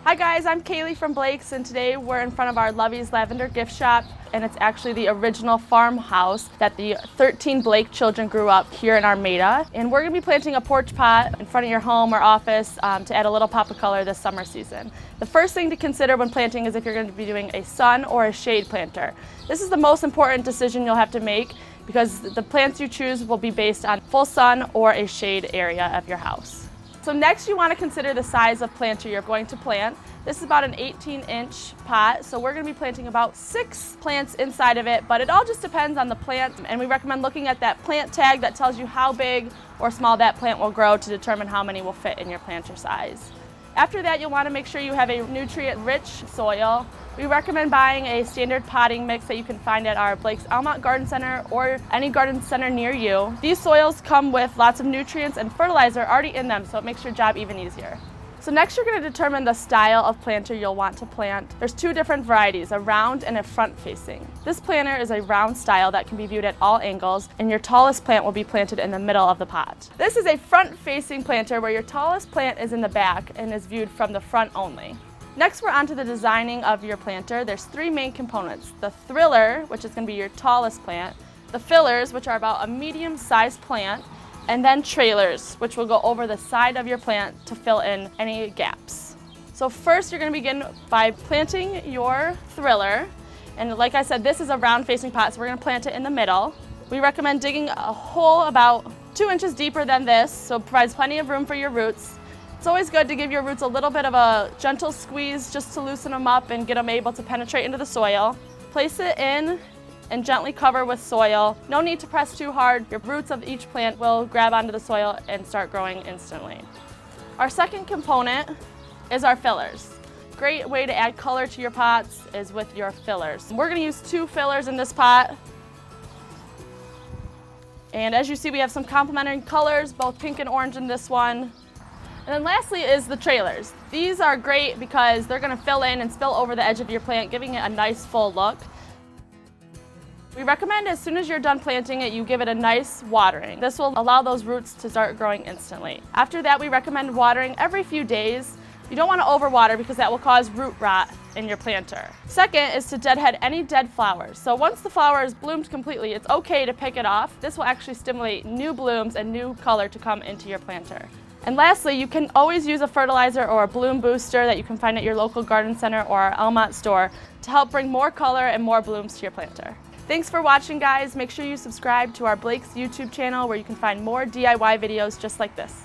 Hi guys, I'm Kaylee from Blake's, and today we're in front of our Lovey's Lavender gift shop, and it's actually the original farmhouse that the 13 Blake children grew up here in Armada. And we're going to be planting a porch pot in front of your home or office to add a little pop of color this summer season. The first thing to consider when planting is if you're going to be doing a sun or a shade planter. This is the most important decision you'll have to make because the plants you choose will be based on full sun or a shade area of your house. So next you want to consider the size of planter you're going to plant. This is about an 18-inch pot, so we're going to be planting about 6 plants inside of it, but it all just depends on the plant, and we recommend looking at that plant tag that tells you how big or small that plant will grow to determine how many will fit in your planter size. After that, you'll want to make sure you have a nutrient-rich soil. We recommend buying a standard potting mix that you can find at our Blake's Almont Garden Center or any garden center near you. These soils come with lots of nutrients and fertilizer already in them, so it makes your job even easier. So next you're going to determine the style of planter you'll want to plant. There's 2 different varieties, a round and a front-facing. This planter is a round style that can be viewed at all angles, and your tallest plant will be planted in the middle of the pot. This is a front-facing planter where your tallest plant is in the back and is viewed from the front only. Next, we're on to the designing of your planter. There's 3 main components: the thriller, which is going to be your tallest plant, the fillers, which are about a medium-sized plant, and then trailers, which will go over the side of your plant to fill in any gaps. So first, you're going to begin by planting your thriller. And like I said, this is a round-facing pot, so we're going to plant it in the middle. We recommend digging a hole about 2 inches deeper than this, so it provides plenty of room for your roots. It's always good to give your roots a little bit of a gentle squeeze just to loosen them up and get them able to penetrate into the soil. Place it in and gently cover with soil. No need to press too hard. Your roots of each plant will grab onto the soil and start growing instantly. Our second component is our fillers. Great way to add color to your pots is with your fillers. We're going to use 2 fillers in this pot. And as you see, we have some complementary colors, both pink and orange in this one. And then lastly is the trailers. These are great because they're going to fill in and spill over the edge of your plant, giving it a nice full look. We recommend as soon as you're done planting it, you give it a nice watering. This will allow those roots to start growing instantly. After that, we recommend watering every few days. You don't want to overwater because that will cause root rot in your planter. Second is to deadhead any dead flowers. So once the flower is bloomed completely, it's okay to pick it off. This will actually stimulate new blooms and new color to come into your planter. And lastly, you can always use a fertilizer or a bloom booster that you can find at your local garden center or our Almont store to help bring more color and more blooms to your planter. Thanks for watching, guys. Make sure you subscribe to our Blake's YouTube channel where you can find more DIY videos just like this.